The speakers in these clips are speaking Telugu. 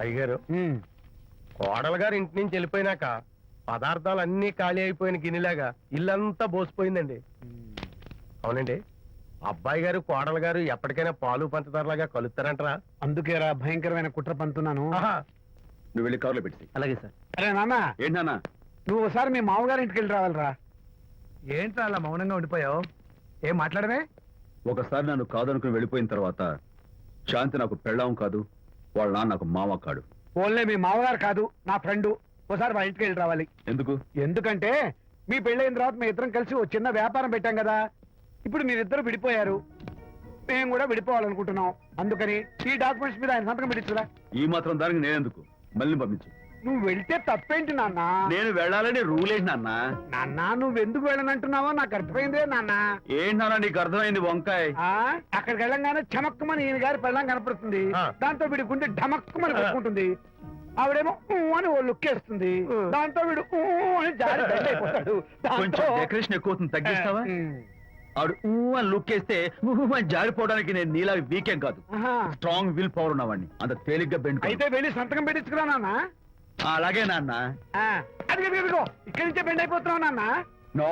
అయ్యగారు కోడలు గారు ఇంటి నుంచి వెళ్ళిపోయినాక పదార్థాలు అన్ని ఖాళీ అయిపోయిన గిన్నెలాగా ఇల్లంతా బోసిపోయిందండి. అవునండి, అబ్బాయి గారు కోడలు గారు ఎప్పటికైనా పాలు పంచదారలాగా కలుస్తారంటరా? అందుకేరా భయంకరమైన కుట్ర పంతున్నాను. నువ్వు వెళ్ళి కారులో పెట్టి. అలాగే సార్. అరే నాన్న, ఏంటన్నా? నువ్వు ఒకసారి మీ మామగారి ఇంటికి వెళ్ళి రావాలిరా. ఏంట్రా అలా మౌనంగా ఉండిపోయావు? ఏం మాట్లాడమే? ఒకసారి నన్ను కాదనుకుని వెళ్ళిపోయిన తర్వాత శాంతి నాకు పెళ్ళాం కాదు, వాళ్ళ నాన్న నాకు మామ కాడు. ఓన్లే మీ మామగారు కాదు, నా ఫ్రెండ్. ఒకసారి వాళ్ళ ఇంటికి వెళ్ళి రావాలి. ఎందుకు? ఎందుకంటే మీ పెళ్ళైన తర్వాత మీ ఇద్దరం కలిసి ఓ చిన్న వ్యాపారం పెట్టాం కదా. ఇప్పుడు మీరిద్దరు విడిపోయారు, మేము కూడా విడిపోవాలనుకుంటున్నాం. అందుకని ఈ డాక్యుమెంట్స్ మీద ఆయన సంతకం పెట్టించురా. ఈ మాత్రం దానికి నేనెందుకు? మళ్ళీ పంపించు. నువ్వు వెళ్తే తప్పేంటి నాన్న? నేను వెళ్ళాలని రూల్ ఏంటి నాన్న? నాన్న నువ్వు ఎందుకు వెళ్ళనంటున్నావో నాకు అర్థమైందే నాన్న. ఏంటి నాన్న నీకు అర్థమైంది వంకాయ? అక్కడికి వెళ్ళంగానే చమక్కుమని ఈయన గారి పెళ్ళం కనపడుతుంది. దాంతో వీడి గుండె ఢమక్కుమని కొట్టుకుంటుంది. ఆవిడేమో అని ఓ లుక్ వేస్తుంది. దాంతో వీడు అని జారి బెడ్ అయిపోతాడు. కొంచెం డెకరేషన్ ఎక్కువ అవుతుంది, తగ్గిస్తావా? ఆవిడ అని లుక్ వేస్తే అని జారిపోవడానికి నేను నీలా వీకేం కాదు, స్ట్రాంగ్ విల్ పవర్ ఉన్నవాడిని. అంత తేలిగ్గా బెండ్ అయితే వెళ్ళి సంతకం పెట్టించుకురా నాన్న. అలాగే నాన్న. అది ఇక్కడి నుంచే బెండ్ అయిపోతున్నావు నాన్న. నో,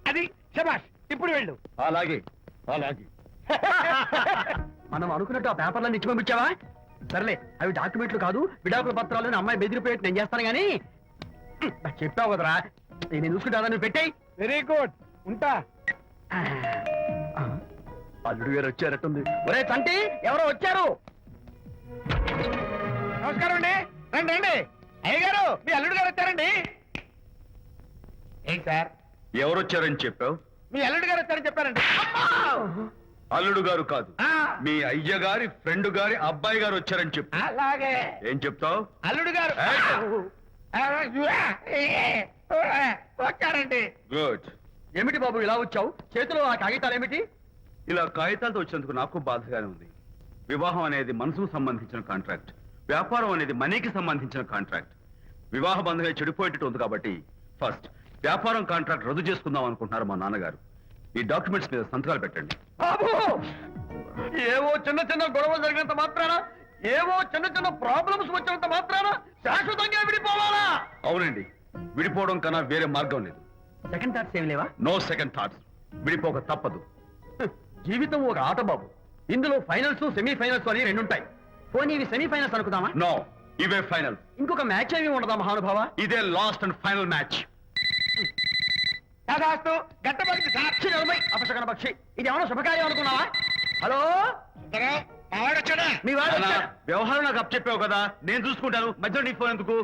అది శబాష్. ఇప్పుడు వెళ్ళు. అలాగే అలాగే. మనం అనుకున్నట్టు ఆ పేపర్లను ఇచ్చి పంపించావా? సర్లే, అవి డాక్యుమెంట్లు కాదు, విడాకుల పత్రాలు. అమ్మాయి బెదిరిపోయేట్టు నేను చేస్తాను గానీ చెప్పావు కదరా, నేను చూసుకుంటా. నువ్వు పెట్టాయి. వెరీ గుడ్, ఉంటా. అల్లుడు గారు వచ్చారట్టుంది. ఒరే తంటి, ఎవరో వచ్చారు. నమస్కారం అండి. రండి రండి. అయ్య గారు, మీ అల్లుడు గారు వచ్చారండి. ఏంటి సార్? ఎవరు వచ్చారని చెప్పావు? మీ అల్లుడు గారు వచ్చారని చెప్పారండి. అల్లుడు గారు కాదు, మీ అయ్య గారి ఫ్రెండ్ గారి అబ్బాయి గారు వచ్చారని చెప్పు. అలాగే. ఏం చెప్తావు? అల్లుడు గారు వచ్చారండి. గుడ్. ఏమిటి బాబు ఇలా వచ్చావు? చేతిలో ఆ కాగితాలు ఏమిటి? ఇలా కాగితాలతో వచ్చినందుకు నాకు బాధగానే ఉంది. వివాహం అనేది మనసుకు సంబంధించిన కాంట్రాక్ట్, వ్యాపారం అనేది మనీకి సంబంధించిన కాంట్రాక్ట్. వివాహ బంధంగా చెడిపోయేటట్టు ఉంది కాబట్టి ఫస్ట్ వ్యాపారం కాంట్రాక్ట్ రద్దు చేసుకుందాం అనుకుంటున్నారు మా నాన్నగారు. ఈ డాక్యుమెంట్స్ మీద సంతకాలు పెట్టండి. బాబు, ఏవో చిన్న చిన్న గొడవలు జరిగినంత మాత్రాన, ఏవో చిన్న చిన్న ప్రాబ్లమ్స్ వచ్చినంత మాత్రాన శాశ్వతంగా విడిపోవాలా? అవునండి, విడిపోవడం కన్నా వేరే మార్గం లేదు. సెకండ్ థాట్స్ ఏమి లేవా? No second thoughts. విడిపోక తప్పదు. జీవితం ఒక ఆట బాబు. ఇందులో ఫైనల్స్, సెమీఫైనల్స్ అని రెండుంటాయి. పోనీ ఇవి సెమీఫైనల్స్ అనుకుందామా? నో, ఇవే ఫైనల్. ఇంకొక మ్యాచ్ ఏమి ఉండదా మహానుభావ? ఇదే లాస్ట్ అండ్ ఫైనల్ మ్యాచ్. గట్టబడి సాక్షి నిలబై అపశకన పక్షి. ఇది ఏమన్నా శుభకార్యం అనుకున్నావా? హలో, మీ వాడు వచ్చాడా? వ్యవహారం నాకు అప్ చెప్పావు కదా, నేను చూసుకుంటాను. మధ్యలో నీ ఫోన్ ఎందుకు?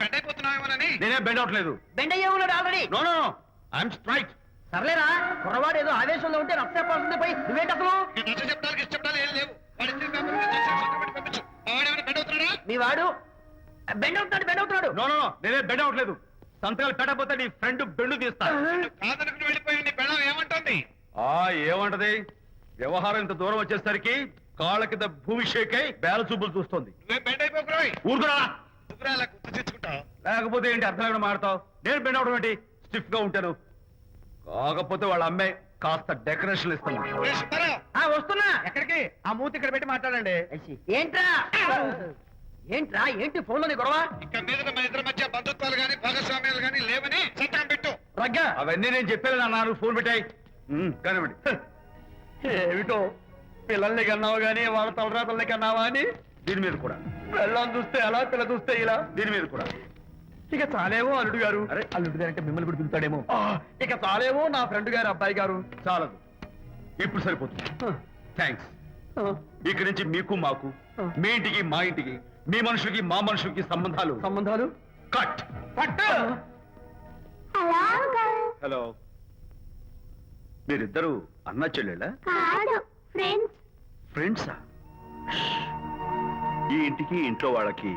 బెడ్ అయిపోతున్నావేమోనని. నేనే బెండ్ అవట్లేదు. బెండ్ అయ్యే ఉన్నాడు already. No no, I'm straight. సర్లేరా, కుర్రవాడు ఏదో ఆవేశంలో ఉంటే రక్త చెప్పాల్సింది పోయి నువ్వేంటి అసలు? మీ వాడు బెండ్ అవుతున్నాడు, బెండ్ అవుతున్నాడు. నో నో, నేనే బెండ్ అవట్లేదు. సంతకాలు పెట్టకపోతే నీ ఫ్రెండ్ బెండు తీస్తా. ఏమంటుంది? ఏమంటది? వ్యవహారం ఇంత దూరం వచ్చేసరికి కాళ్ళ కింద భూమి షేక్ అయి బేల చూపులు చూస్తుంది. ఊరుకురా. లేకపోతే ఏంటి అర్థం లేకుండా మాడతావు? నేను బెండ్ అవడం ఏంటి? స్టిఫ్ గా ఉంటాను. కాకపోతే వాళ్ళ అమ్మాయి కాస్త డెకరేషన్ ఇస్తాను. వస్తున్నా. ఎక్కడికి? ఆ మూతి ఇక్కడ పెట్టి మాట్లాడండి. ఏంట్రా ఏంట్రా ఏంటి ఫోన్ లోని గొడవ? ఇక్కడ మీద మన ఇద్దరి మధ్య బంధుత్వాలు గాని భాగస్వామ్యాలు గాని లేవని సంతకం పెట్టు. రగ్గా, అవన్నీ నేను చెప్పాను అన్నారు. ఫోన్ పెట్టాయి కానివ్వండి. ఏమిటో పిల్లల్ని కన్నావు గానీ వాళ్ళ తలరాతల్ని కన్నావా అని. దీని మీద కూడా పిల్లల్ని చూస్తే అలా, పిల్ల చూస్తే ఇలా. దీని మీద కూడా ఇక చాలేమో అల్లుడు గారు. అరే, అల్లుడు గారు అంటే మిమ్మల్ని కూడా పిలుతాడేమో. ఇక చాలేమో నా ఫ్రెండ్ గారు అబ్బాయి గారు. చాలదు, ఇప్పుడు సరిపోతుంది. థ్యాంక్స్. ఇక్కడి నుంచి మీకు మాకు, మీ ఇంటికి మా ఇంటికి, మీ మనుషులకి మా మనుషులకి సంబంధాలు కట్. హలో, మీరిద్దరు అన్నా చెల్లెళ్ళా? ఫ్రెండ్సా? ఈ ఇంటికి ఇంట్లో వాళ్ళకి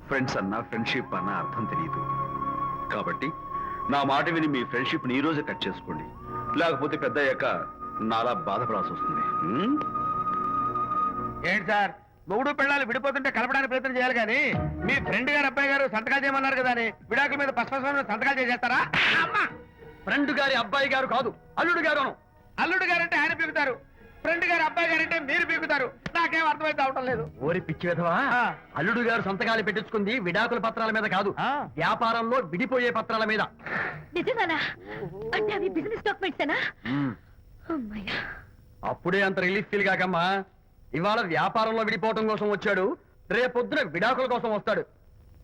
ఫ్రెండ్స్ అన్నా ఫ్రెండ్షిప్ అన్నా అర్థం తెలియదు. కాబట్టి నా మాట విని మీ ఫ్రెండ్షిప్ ని ఈ రోజే కట్ చేసుకోండి. లేకపోతే పెద్ద అయ్యాక నాలా బాధపడాల్సి వస్తుంది. ఏంటి సార్, మొగుడు పిల్లలు విడిపోతుంటే కలపడానికి ప్రయత్నం చేయాలి కానీ మీ ఫ్రెండ్ గారు అబ్బాయి గారు సంతకాలు చేయమన్నారు కదా అని విడాకుల మీద పశ్చిమ సంతకాలు చేసేస్తారా? ఫ్రెండ్ గారి అబ్బాయి గారు కాదు, అల్లుడు గారు. అల్లుడు గారు అంటే ఆయన పిలుతారు, ఫ్రెండ్ గారు అబ్బాయి గారు అంటే మీరు పీకుతారు. నాకేం అర్థమైతే అవటం లేదు. ఓరి పిచ్చి విధవా, ఆ. అల్లుడు గారు సంతకాలు పెట్టించుకుంది విడాకుల పత్రాల మీద కాదు, ఆ. వ్యాపారంలో విడిపోయే పత్రాల మీద. నిజంగానా? అంటే అవి బిజినెస్ డాక్యుమెంట్సేనా? అమ్మయ్యా. అప్పుడే అంత రిలీఫ్ ఫీల్ కాకమ్మా. ఇవాళ వ్యాపారంలో విడిపోవటం కోసం వచ్చాడు, రేపొద్దున విడాకుల కోసం వస్తాడు.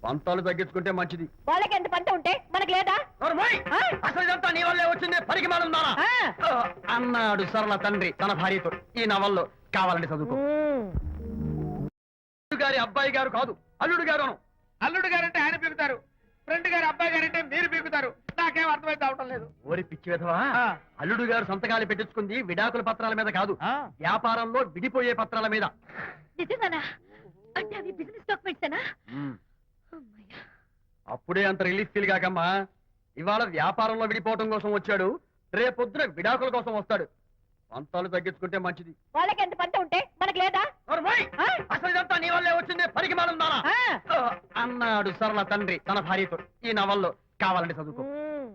పంతాలు తగ్గించుకుంటే మంచిది. వాళ్ళకి ఎంత పంట ఉంటే మనకు లేదా? నోర్మోయ్! ఆ? అసలు ఇదంతా నీ వల్లే వచ్చిందే, పనికి మాలుందానా ఆ. అన్నాడు సరళ తండ్రి తన భార్యతో. ఈ నవల్లో కావాలంటే చదువుకో. అల్లుడు గారి అబ్బాయి గారు కాదు, అల్లుడు గారు అను. అల్లుడు గారు అంటే ఆయన పీకుతారు. ఫ్రెండ్ గారు అబ్బాయి గారు అంటే మీరు పీకుతారు. నాకేం అర్థమైతే అవటం లేదు. ఓరి పిచ్చి విధవా, ఆ. అల్లుడు గారు సంతకాలు పెట్టించుకుంది విడాకుల పత్రాల మీద కాదు, ఆ. వ్యాపారంలో విడిపోయే పత్రాల మీద. నిజంగానా? అంటే అవి బిజినెస్ డాక్యుమెంట్సేనా? అమ్మయ్యా. అప్పుడే అంత రిలీఫ్ ఫీల్ కాకమ్మా. ఇవాళ వ్యాపారంలో విడిపోవటం కోసం వచ్చాడు, రేపొద్దున విడాకుల కోసం వస్తాడు. పంతాలు తగ్గించుకుంటే మంచిది. వాళ్ళకి ఎంత పంట ఉంటే మనకు లేదా? నోర్మోయ్! ఆ? అసలు ఇదంతా నీ వల్లే వచ్చిందే, పనికి మాలుందానా ఆ. అన్నాడు సరళ తండ్రి తన భార్యతో. ఈ నవల్లో కావాలంటే చదువుకో.